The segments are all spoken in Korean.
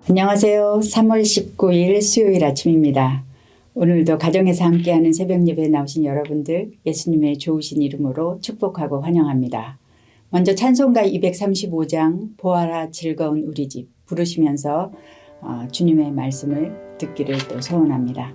안녕하세요. 3월 19일 수요일 아침입니다. 오늘도 가정에서 함께하는 새벽 예배에 나오신 여러분들 예수님의 좋으신 이름으로 축복하고 환영합니다. 먼저 찬송가 235장 보아라 즐거운 우리 집 부르시면서 주님의 말씀을 듣기를 또 소원합니다.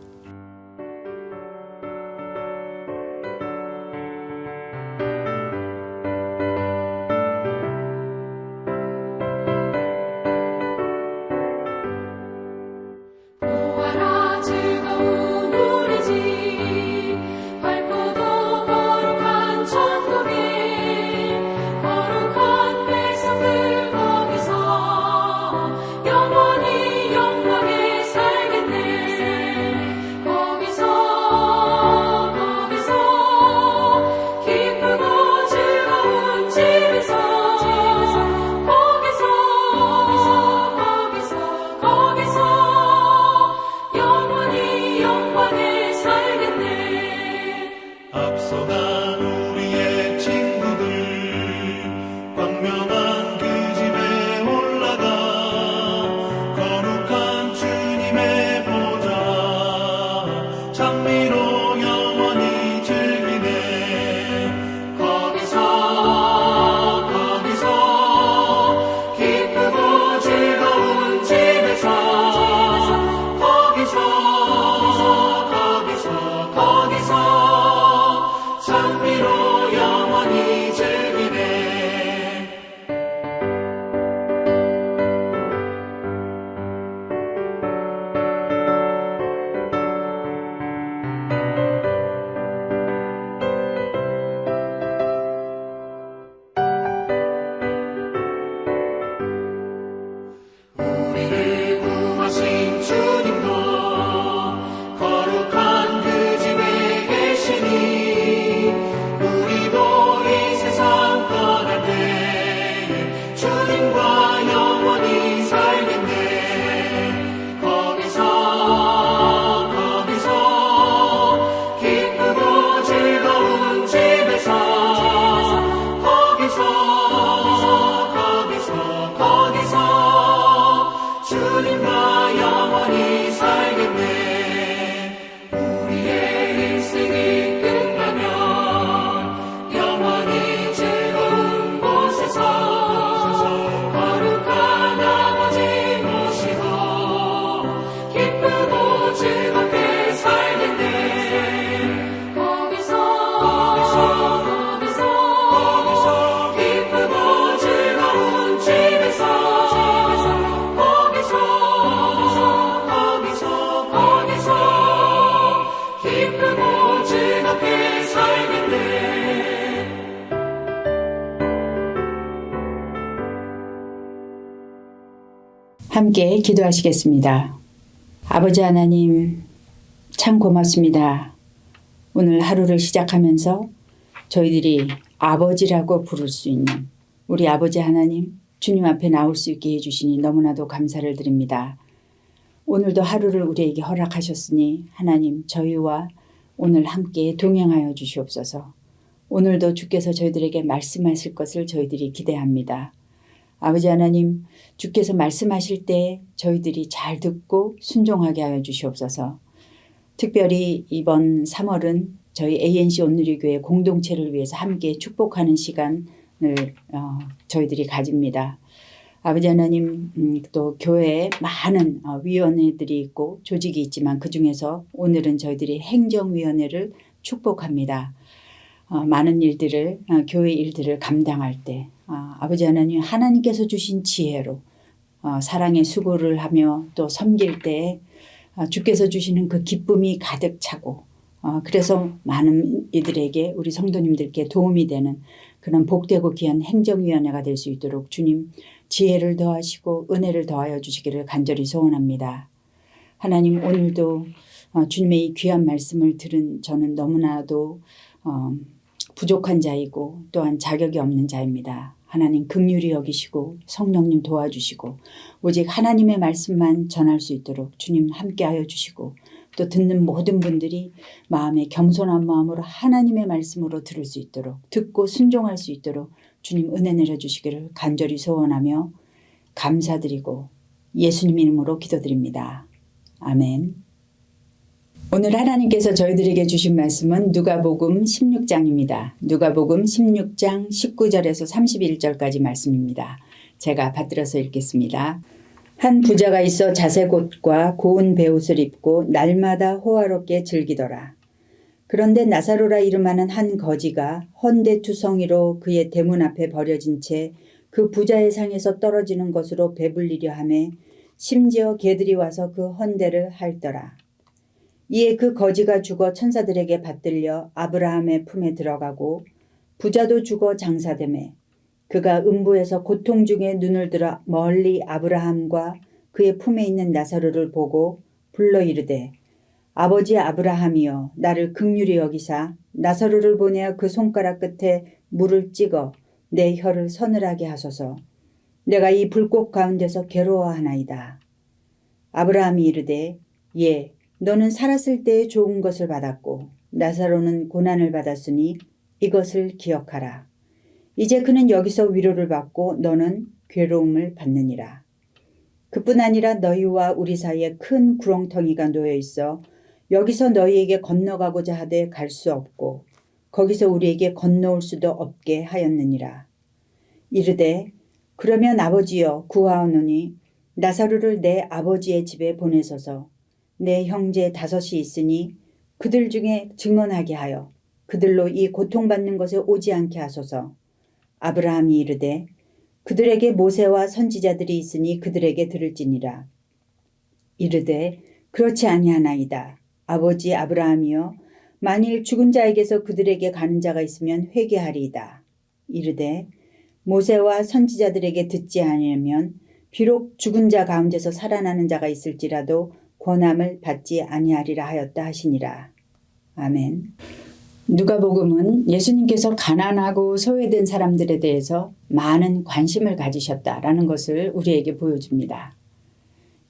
함께 기도하시겠습니다. 아버지 하나님 참 고맙습니다. 오늘 하루를 시작하면서 저희들이 아버지라고 부를 수 있는 우리 아버지 하나님 주님 앞에 나올 수 있게 해주시니 너무나도 감사를 드립니다. 오늘도 하루를 우리에게 허락하셨으니 하나님 저희와 오늘 함께 동행하여 주시옵소서. 오늘도 주께서 저희들에게 말씀하실 것을 저희들이 기대합니다. 아버지 하나님 주께서 말씀하실 때 저희들이 잘 듣고 순종하게 하여 주시옵소서. 특별히 이번 3월은 저희 ANC 온누리교회 공동체를 위해서 함께 축복하는 시간을 저희들이 가집니다. 아버지 하나님 또 교회에 많은 위원회들이 있고 조직이 있지만 그중에서 오늘은 저희들이 행정위원회를 축복합니다. 많은 일들을 교회 일들을 감당할 때 아버지 하나님 하나님께서 주신 지혜로 사랑의 수고를 하며 또 섬길 때 주께서 주시는 그 기쁨이 가득 차고 그래서 많은 이들에게 우리 성도님들께 도움이 되는 그런 복되고 귀한 행정위원회가 될 수 있도록 주님 지혜를 더하시고 은혜를 더하여 주시기를 간절히 소원합니다. 하나님 오늘도 주님의 이 귀한 말씀을 들은 저는 너무나도 부족한 자이고 또한 자격이 없는 자입니다. 하나님 긍휼히 여기시고 성령님 도와주시고 오직 하나님의 말씀만 전할 수 있도록 주님 함께하여 주시고 또 듣는 모든 분들이 마음에 겸손한 마음으로 하나님의 말씀으로 들을 수 있도록, 듣고 순종할 수 있도록 주님 은혜 내려주시기를 간절히 소원하며 감사드리고 예수님 이름으로 기도드립니다. 아멘. 오늘 하나님께서 저희들에게 주신 말씀은 누가복음 16장입니다. 누가복음 16장 19절에서 31절까지 말씀입니다. 제가 받들어서 읽겠습니다. 한 부자가 있어 자색옷과 고운 베옷을 입고 날마다 호화롭게 즐기더라. 그런데 나사로라 이름하는 한 거지가 헌데투성이로 그의 대문 앞에 버려진 채 그 부자의 상에서 떨어지는 것으로 배불리려 하매 심지어 개들이 와서 그 헌데를 핥더라. 이에 그 거지가 죽어 천사들에게 받들려 아브라함의 품에 들어가고 부자도 죽어 장사되매 그가 음부에서 고통 중에 눈을 들어 멀리 아브라함과 그의 품에 있는 나사로를 보고 불러 이르되 아버지 아브라함이여 나를 긍휼히 여기사 나사로를 보내어 그 손가락 끝에 물을 찍어 내 혀를 서늘하게 하소서. 내가 이 불꽃 가운데서 괴로워하나이다. 아브라함이 이르되 예 너는 살았을 때에 좋은 것을 받았고 나사로는 고난을 받았으니 이것을 기억하라. 이제 그는 여기서 위로를 받고 너는 괴로움을 받느니라. 그뿐 아니라 너희와 우리 사이에 큰 구렁텅이가 놓여 있어 여기서 너희에게 건너가고자 하되 갈 수 없고 거기서 우리에게 건너올 수도 없게 하였느니라. 이르되 그러면 아버지여 구하오노니 나사로를 내 아버지의 집에 보내소서. 내 형제 5이 있으니 그들 중에 증언하게 하여 그들로 이 고통받는 것에 오지 않게 하소서. 아브라함이 이르되 그들에게 모세와 선지자들이 있으니 그들에게 들을지니라. 이르되 그렇지 아니하나이다. 아버지 아브라함이여 만일 죽은 자에게서 그들에게 가는 자가 있으면 회개하리이다. 이르되 모세와 선지자들에게 듣지 아니하면 비록 죽은 자 가운데서 살아나는 자가 있을지라도 권함을 받지 아니하리라 하였다 하시니라. 아멘. 누가복음은 예수님께서 가난하고 소외된 사람들에 대해서 많은 관심을 가지셨다라는 것을 우리에게 보여줍니다.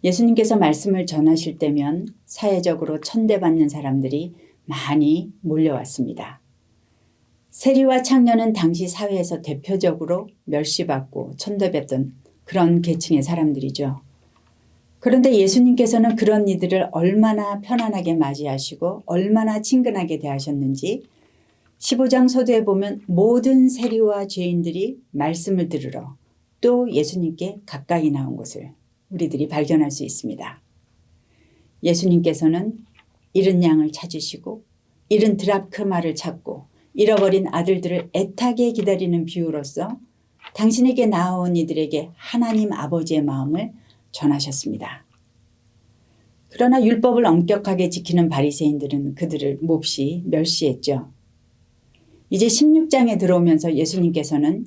예수님께서 말씀을 전하실 때면 사회적으로 천대받는 사람들이 많이 몰려왔습니다. 세리와 창녀는 당시 사회에서 대표적으로 멸시받고 천대받던 그런 계층의 사람들이죠. 그런데 예수님께서는 그런 이들을 얼마나 편안하게 맞이하시고 얼마나 친근하게 대하셨는지 15장 서두에 보면 모든 세리와 죄인들이 말씀을 들으러 또 예수님께 가까이 나온 것을 우리들이 발견할 수 있습니다. 예수님께서는 잃은 양을 찾으시고 잃은 드라크마를 찾고 잃어버린 아들들을 애타게 기다리는 비유로서 당신에게 나아온 이들에게 하나님 아버지의 마음을 전하셨습니다. 그러나 율법을 엄격하게 지키는 바리새인들은 그들을 몹시 멸시했죠. 이제 16장에 들어오면서 예수님께서는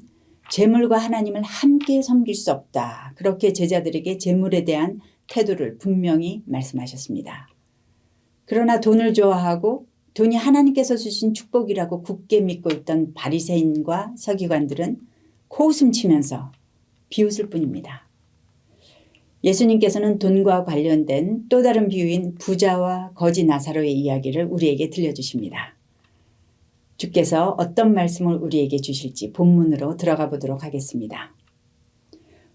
재물과 하나님을 함께 섬길 수 없다. 그렇게 제자들에게 재물에 대한 태도를 분명히 말씀하셨습니다. 그러나 돈을 좋아하고 돈이 하나님께서 주신 축복이라고 굳게 믿고 있던 바리새인과 서기관들은 코웃음 치면서 비웃을 뿐입니다. 예수님께서는 돈과 관련된 또 다른 비유인 부자와 거지 나사로의 이야기를 우리에게 들려주십니다. 주께서 어떤 말씀을 우리에게 주실지 본문으로 들어가 보도록 하겠습니다.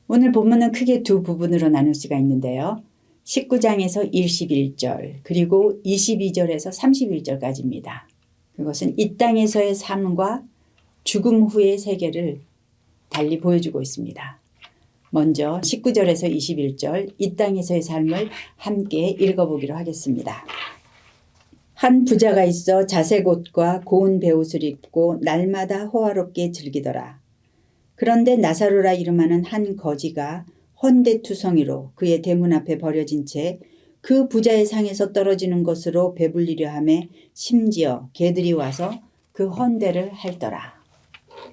오늘 본문은 크게 두 부분으로 나눌 수가 있는데요. 19장에서 21절 그리고 22절에서 31절까지입니다. 그것은 이 땅에서의 삶과 죽음 후의 세계를 달리 보여주고 있습니다. 먼저 19절에서 21절 이 땅에서의 삶을 함께 읽어보기로 하겠습니다. 한 부자가 있어 자색옷과 고운 베옷을 입고 날마다 호화롭게 즐기더라. 그런데 나사로라 이름하는 한 거지가 헌데투성이로 그의 대문 앞에 버려진 채 그 부자의 상에서 떨어지는 것으로 배불리려 하매 심지어 개들이 와서 그 헌데를 핥더라.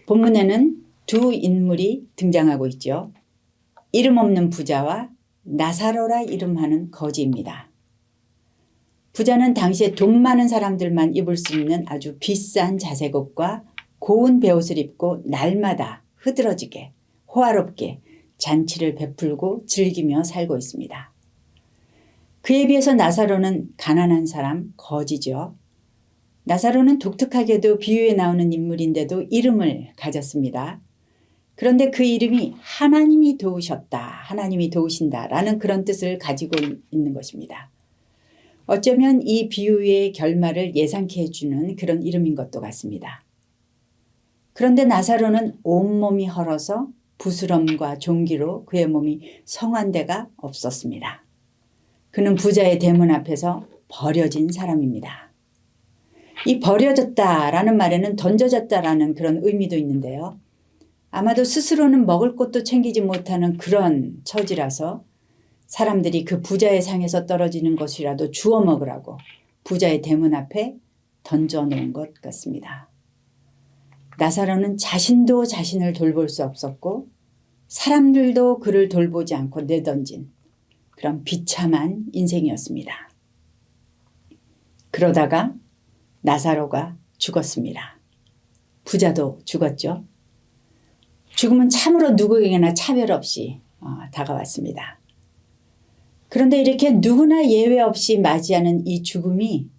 본문에는 두 인물이 등장하고 있죠. 이름 없는 부자와 나사로라 이름하는 거지입니다. 부자는 당시에 돈 많은 사람들만 입을 수 있는 아주 비싼 자색옷과 고운 베옷을 입고 날마다 흐드러지게 호화롭게 잔치를 베풀고 즐기며 살고 있습니다. 그에 비해서 나사로는 가난한 사람, 거지죠. 나사로는 독특하게도 비유에 나오는 인물인데도 이름을 가졌습니다. 그런데 그 이름이 하나님이 도우셨다, 하나님이 도우신다라는 그런 뜻을 가지고 있는 것입니다. 어쩌면 이 비유의 결말을 예상케 해주는 그런 이름인 것도 같습니다. 그런데 나사로는 온몸이 헐어서 부스럼과 종기로 그의 몸이 성한 데가 없었습니다. 그는 부자의 대문 앞에서 버려진 사람입니다. 이 버려졌다라는 말에는 던져졌다라는 그런 의미도 있는데요. 아마도 스스로는 먹을 것도 챙기지 못하는 그런 처지라서 사람들이 그 부자의 상에서 떨어지는 것이라도 주워 먹으라고 부자의 대문 앞에 던져놓은 것 같습니다. 나사로는 자신도 자신을 돌볼 수 없었고 사람들도 그를 돌보지 않고 내던진 그런 비참한 인생이었습니다. 그러다가 나사로가 죽었습니다. 부자도 죽었죠. 죽음은 참으로 누구에게나 차별 없이 다가왔습니다. 그런데 이렇게 누구나 예외 없이 맞이하는 이 죽음이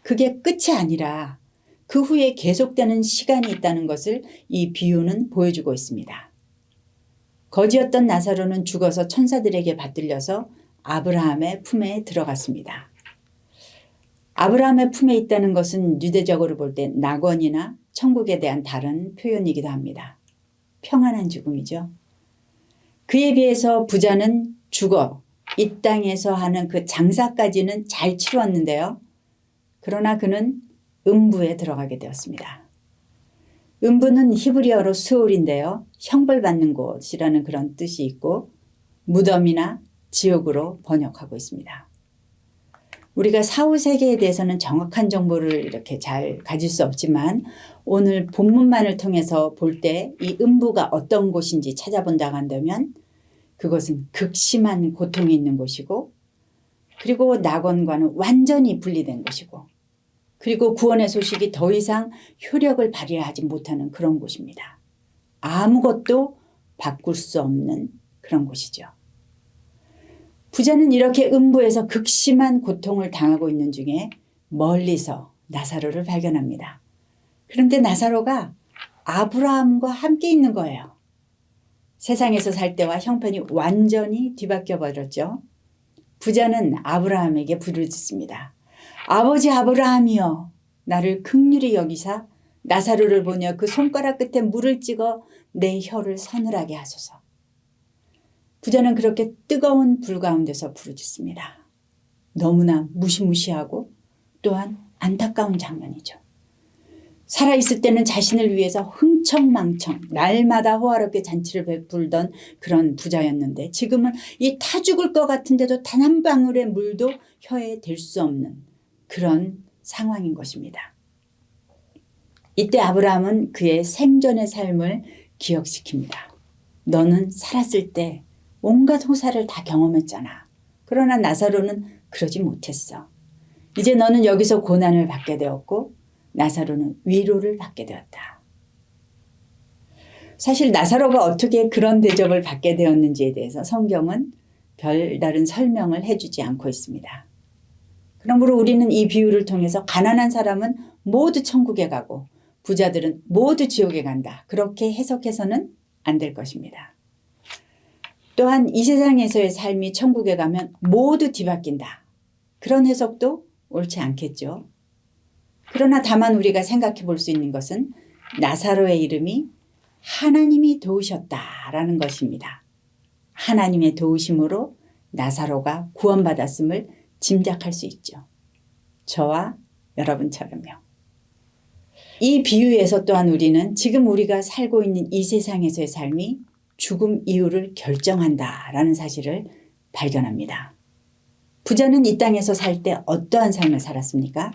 그게 끝이 아니라 그 후에 계속되는 시간이 있다는 것을 이 비유는 보여주고 있습니다. 거지였던 나사로는 죽어서 천사들에게 받들려서 아브라함의 품에 들어갔습니다. 아브라함의 품에 있다는 것은 유대적으로 볼 때 낙원이나 천국에 대한 다른 표현이기도 합니다. 평안한 죽음이죠. 그에 비해서 부자는 죽어 이 땅에서 하는 그 장사까지는 잘 치루었는데요. 그러나 그는 음부에 들어가게 되었습니다. 음부는 히브리어로 스올인데요. 형벌받는 곳이라는 그런 뜻이 있고 무덤이나 지옥으로 번역하고 있습니다. 우리가 사후 세계에 대해서는 정확한 정보를 이렇게 잘 가질 수 없지만 오늘 본문만을 통해서 볼 때 이 음부가 어떤 곳인지 찾아본다고 한다면 그것은 극심한 고통이 있는 곳이고 그리고 낙원과는 완전히 분리된 곳이고 그리고 구원의 소식이 더 이상 효력을 발휘하지 못하는 그런 곳입니다. 아무것도 바꿀 수 없는 그런 곳이죠. 부자는 이렇게 음부에서 극심한 고통을 당하고 있는 중에 멀리서 나사로를 발견합니다. 그런데 나사로가 아브라함과 함께 있는 거예요. 세상에서 살 때와 형편이 완전히 뒤바뀌어 버렸죠. 부자는 아브라함에게 부르짖습니다. 아버지 아브라함이여 나를 긍휼히 여기사 나사로를 보며 그 손가락 끝에 물을 찍어 내 혀를 서늘하게 하소서. 부자는 그렇게 뜨거운 불 가운데서 부르짖습니다. 너무나 무시무시하고 또한 안타까운 장면이죠. 살아있을 때는 자신을 위해서 흥청망청 날마다 호화롭게 잔치를 베풀던 그런 부자였는데 지금은 이 타 죽을 것 같은데도 단 한 방울의 물도 혀에 댈 수 없는 그런 상황인 것입니다. 이때 아브라함은 그의 생전의 삶을 기억시킵니다. 너는 살았을 때 온갖 호사를 다 경험했잖아. 그러나 나사로는 그러지 못했어. 이제 너는 여기서 고난을 받게 되었고 나사로는 위로를 받게 되었다. 사실 나사로가 어떻게 그런 대접을 받게 되었는지에 대해서 성경은 별다른 설명을 해주지 않고 있습니다. 그러므로 우리는 이 비유를 통해서 가난한 사람은 모두 천국에 가고 부자들은 모두 지옥에 간다. 그렇게 해석해서는 안 될 것입니다. 또한 이 세상에서의 삶이 천국에 가면 모두 뒤바뀐다. 그런 해석도 옳지 않겠죠. 그러나 다만 우리가 생각해 볼 수 있는 것은 나사로의 이름이 하나님이 도우셨다라는 것입니다. 하나님의 도우심으로 나사로가 구원받았음을 짐작할 수 있죠. 저와 여러분처럼요. 이 비유에서 또한 우리는 지금 우리가 살고 있는 이 세상에서의 삶이 죽음 이후를 결정한다라는 사실을 발견합니다. 부자는 이 땅에서 살 때 어떠한 삶을 살았습니까?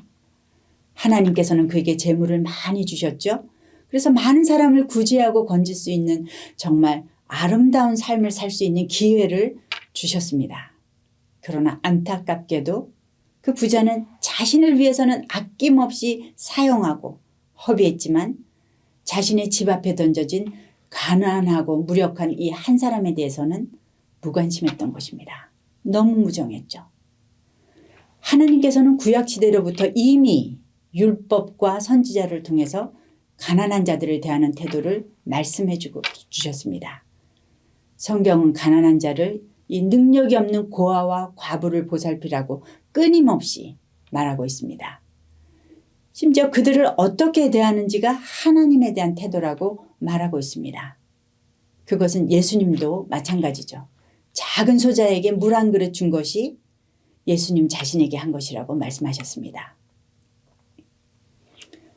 하나님께서는 그에게 재물을 많이 주셨죠. 그래서 많은 사람을 구제하고 건질 수 있는 정말 아름다운 삶을 살 수 있는 기회를 주셨습니다. 그러나 안타깝게도 그 부자는 자신을 위해서는 아낌없이 사용하고 허비했지만 자신의 집 앞에 던져진 가난하고 무력한 이 한 사람에 대해서는 무관심했던 것입니다. 너무 무정했죠. 하나님께서는 구약시대로부터 이미 율법과 선지자를 통해서 가난한 자들을 대하는 태도를 말씀해 주셨습니다. 성경은 가난한 자를 이 능력이 없는 고아와 과부를 보살피라고 끊임없이 말하고 있습니다. 심지어 그들을 어떻게 대하는지가 하나님에 대한 태도라고 말하고 있습니다. 그것은 예수님도 마찬가지죠. 작은 소자에게 물 한 그릇 준 것이 예수님 자신에게 한 것이라고 말씀하셨습니다.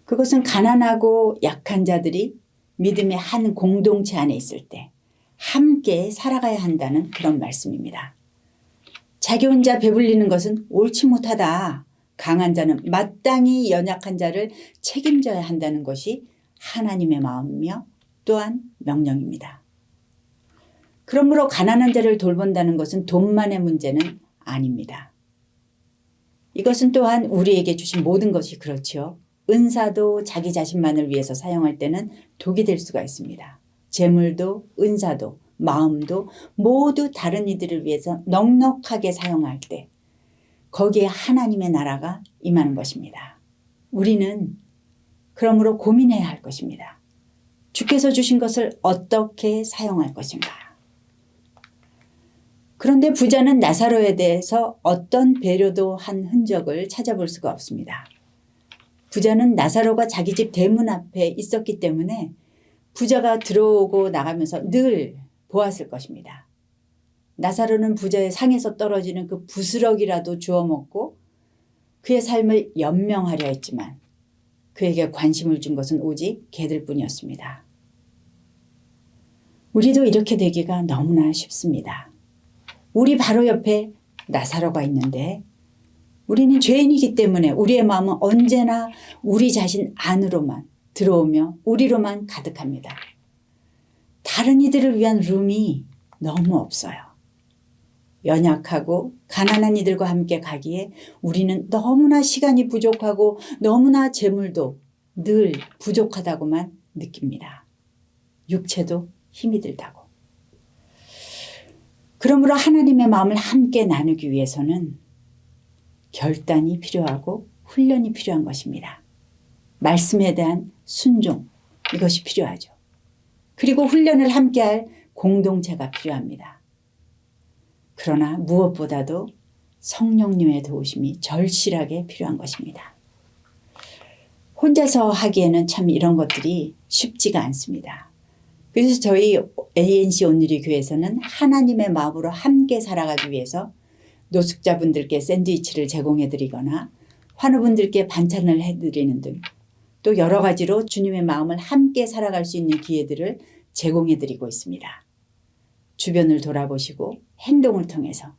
그것은 가난하고 약한 자들이 믿음의 한 공동체 안에 있을 때 함께 살아가야 한다는 그런 말씀입니다. 자기 혼자 배불리는 것은 옳지 못하다. 강한 자는 마땅히 연약한 자를 책임져야 한다는 것이 하나님의 마음이며 또한 명령입니다. 그러므로 가난한 자를 돌본다는 것은 돈만의 문제는 아닙니다. 이것은 또한 우리에게 주신 모든 것이 그렇죠. 은사도 자기 자신만을 위해서 사용할 때는 독이 될 수가 있습니다. 재물도 은사도 마음도 모두 다른 이들을 위해서 넉넉하게 사용할 때 거기에 하나님의 나라가 임하는 것입니다. 우리는 그러므로 고민해야 할 것입니다. 주께서 주신 것을 어떻게 사용할 것인가. 그런데 부자는 나사로에 대해서 어떤 배려도 한 흔적을 찾아볼 수가 없습니다. 부자는 나사로가 자기 집 대문 앞에 있었기 때문에 부자가 들어오고 나가면서 늘 보았을 것입니다. 나사로는 부자의 상에서 떨어지는 그 부스럭이라도 주워 먹고 그의 삶을 연명하려 했지만 그에게 관심을 준 것은 오직 개들뿐이었습니다. 우리도 이렇게 되기가 너무나 쉽습니다. 우리 바로 옆에 나사로가 있는데 우리는 죄인이기 때문에 우리의 마음은 언제나 우리 자신 안으로만 들어오며 우리로만 가득합니다. 다른 이들을 위한 룸이 너무 없어요. 연약하고 가난한 이들과 함께 가기에 우리는 너무나 시간이 부족하고 너무나 재물도 늘 부족하다고만 느낍니다. 육체도 힘이 들다고. 그러므로 하나님의 마음을 함께 나누기 위해서는 결단이 필요하고 훈련이 필요한 것입니다. 말씀에 대한 순종, 이것이 필요하죠. 그리고 훈련을 함께할 공동체가 필요합니다. 그러나 무엇보다도 성령님의 도우심이 절실하게 필요한 것입니다. 혼자서 하기에는 참 이런 것들이 쉽지가 않습니다. 그래서 저희 ANC 온누리 교회에서는 하나님의 마음으로 함께 살아가기 위해서 노숙자분들께 샌드위치를 제공해드리거나 환우분들께 반찬을 해드리는 등 또 여러 가지로 주님의 마음을 함께 살아갈 수 있는 기회들을 제공해드리고 있습니다. 주변을 돌아보시고 행동을 통해서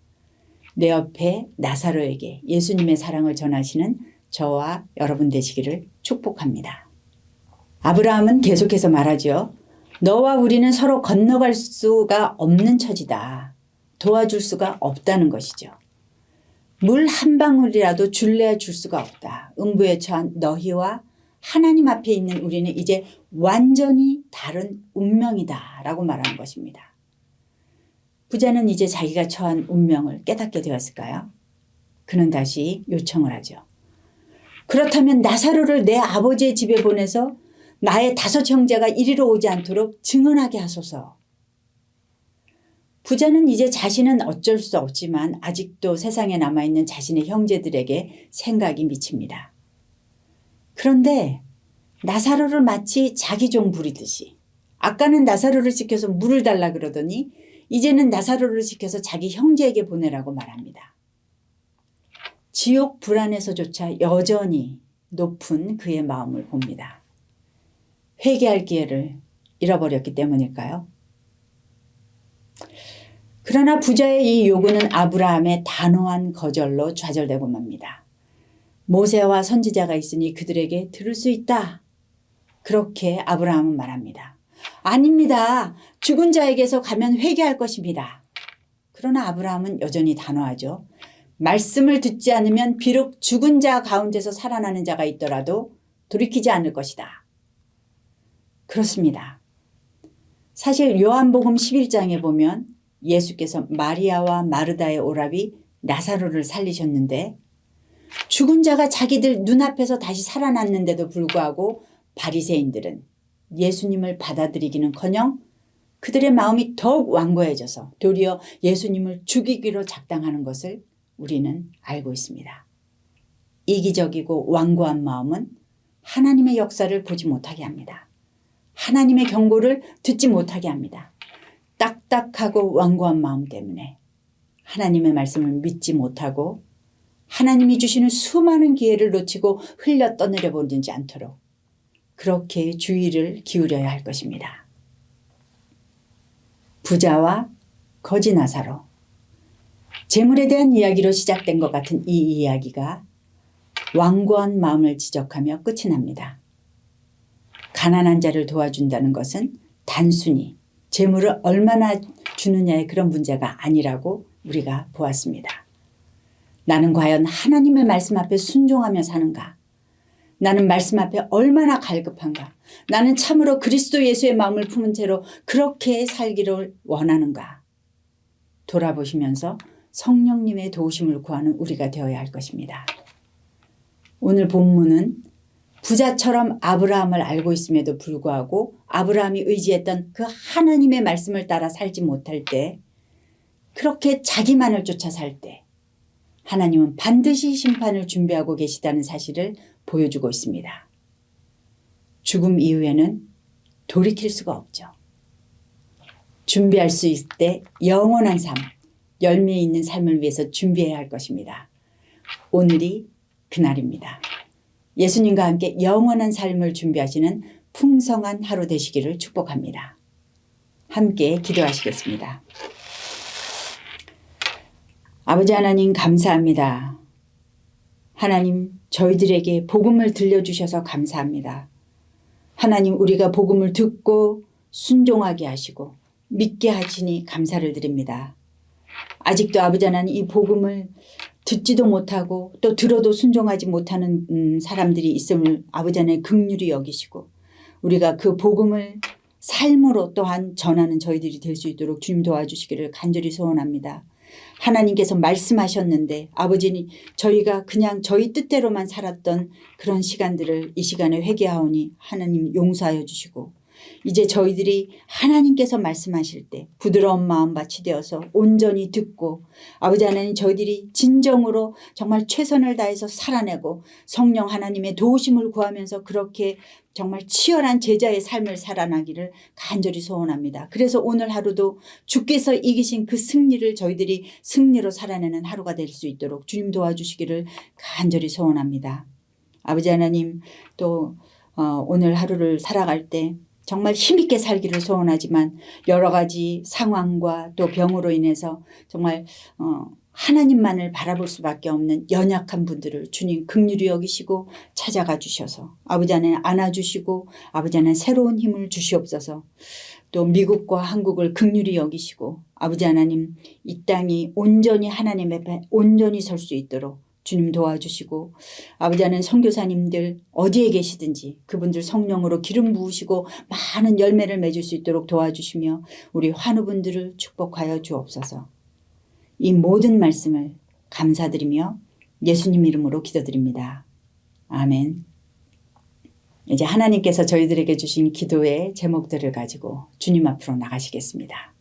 내 옆에 나사로에게 예수님의 사랑을 전하시는 저와 여러분 되시기를 축복합니다. 아브라함은 계속해서 말하죠. 너와 우리는 서로 건너갈 수가 없는 처지다. 도와줄 수가 없다는 것이죠. 물 한 방울이라도 줄래야 줄 수가 없다. 음부에 처한 너희와 하나님 앞에 있는 우리는 이제 완전히 다른 운명이다 라고 말하는 것입니다. 부자는 이제 자기가 처한 운명을 깨닫게 되었을까요? 그는 다시 요청을 하죠. 그렇다면 나사로를 내 아버지의 집에 보내서 나의 5 형제가 이리로 오지 않도록 증언하게 하소서. 부자는 이제 자신은 어쩔 수 없지만 아직도 세상에 남아있는 자신의 형제들에게 생각이 미칩니다. 그런데 나사로를 마치 자기 종 부리듯이 아까는 나사로를 시켜서 물을 달라 그러더니 이제는 나사로를 시켜서 자기 형제에게 보내라고 말합니다. 지옥 불안에서조차 여전히 높은 그의 마음을 봅니다. 회개할 기회를 잃어버렸기 때문일까요? 그러나 부자의 이 요구는 아브라함의 단호한 거절로 좌절되고 맙니다. 모세와 선지자가 있으니 그들에게 들을 수 있다. 그렇게 아브라함은 말합니다. 아닙니다. 죽은 자에게서 가면 회개할 것입니다. 그러나 아브라함은 여전히 단호하죠. 말씀을 듣지 않으면 비록 죽은 자 가운데서 살아나는 자가 있더라도 돌이키지 않을 것이다. 그렇습니다. 사실 요한복음 11장에 보면 예수께서 마리아와 마르다의 오라비 나사로를 살리셨는데 죽은 자가 자기들 눈앞에서 다시 살아났는데도 불구하고 바리새인들은 예수님을 받아들이기는커녕 그들의 마음이 더욱 완고해져서 도리어 예수님을 죽이기로 작당하는 것을 우리는 알고 있습니다. 이기적이고 완고한 마음은 하나님의 역사를 보지 못하게 합니다. 하나님의 경고를 듣지 못하게 합니다. 딱딱하고 완고한 마음 때문에 하나님의 말씀을 믿지 못하고 하나님이 주시는 수많은 기회를 놓치고 흘려 떠내려 버리지 않도록 그렇게 주의를 기울여야 할 것입니다. 부자와 거지 나사로, 재물에 대한 이야기로 시작된 것 같은 이 이야기가 완고한 마음을 지적하며 끝이 납니다. 가난한 자를 도와준다는 것은 단순히 재물을 얼마나 주느냐의 그런 문제가 아니라고 우리가 보았습니다. 나는 과연 하나님의 말씀 앞에 순종하며 사는가? 나는 말씀 앞에 얼마나 갈급한가? 나는 참으로 그리스도 예수의 마음을 품은 채로 그렇게 살기를 원하는가? 돌아보시면서 성령님의 도우심을 구하는 우리가 되어야 할 것입니다. 오늘 본문은 부자처럼 아브라함을 알고 있음에도 불구하고 아브라함이 의지했던 그 하나님의 말씀을 따라 살지 못할 때, 그렇게 자기만을 쫓아 살 때 하나님은 반드시 심판을 준비하고 계시다는 사실을 보여주고 있습니다. 죽음 이후에는 돌이킬 수가 없죠. 준비할 수 있을 때 영원한 삶, 열매 있는 삶을 위해서 준비해야 할 것입니다. 오늘이 그날입니다. 예수님과 함께 영원한 삶을 준비하시는 풍성한 하루 되시기를 축복합니다. 함께 기도하시겠습니다. 아버지 하나님 감사합니다. 하나님 저희들에게 복음을 들려주셔서 감사합니다. 하나님 우리가 복음을 듣고 순종하게 하시고 믿게 하시니 감사를 드립니다. 아직도 아버지 하나님 이 복음을 듣지도 못하고 또 들어도 순종하지 못하는 사람들이 있음을 아버지 하나님 긍휼히 여기시고 우리가 그 복음을 삶으로 또한 전하는 저희들이 될 수 있도록 주님 도와주시기를 간절히 소원합니다. 하나님께서 말씀하셨는데 아버지니 저희가 그냥 저희 뜻대로만 살았던 그런 시간들을 이 시간에 회개하오니 하나님 용서하여 주시고 이제 저희들이 하나님께서 말씀하실 때 부드러운 마음밭이 되어서 온전히 듣고 아버지 하나님 저희들이 진정으로 정말 최선을 다해서 살아내고 성령 하나님의 도우심을 구하면서 그렇게 정말 치열한 제자의 삶을 살아나기를 간절히 소원합니다. 그래서 오늘 하루도 주께서 이기신 그 승리를 저희들이 승리로 살아내는 하루가 될 수 있도록 주님 도와주시기를 간절히 소원합니다. 아버지 하나님 또 오늘 하루를 살아갈 때 정말 힘있게 살기를 소원하지만 여러 가지 상황과 또 병으로 인해서 정말 하나님만을 바라볼 수밖에 없는 연약한 분들을 주님 긍휼히 여기시고 찾아가 주셔서 아버지 하나님 안아주시고 아버지 하나님 새로운 힘을 주시옵소서. 또 미국과 한국을 긍휼히 여기시고 아버지 하나님 이 땅이 온전히 하나님 앞에 온전히 설 수 있도록 주님 도와주시고 아버지 하나님 선교사님들 어디에 계시든지 그분들 성령으로 기름 부으시고 많은 열매를 맺을 수 있도록 도와주시며 우리 환우분들을 축복하여 주옵소서. 이 모든 말씀을 감사드리며 예수님 이름으로 기도드립니다. 아멘. 이제 하나님께서 저희들에게 주신 기도의 제목들을 가지고 주님 앞으로 나가시겠습니다.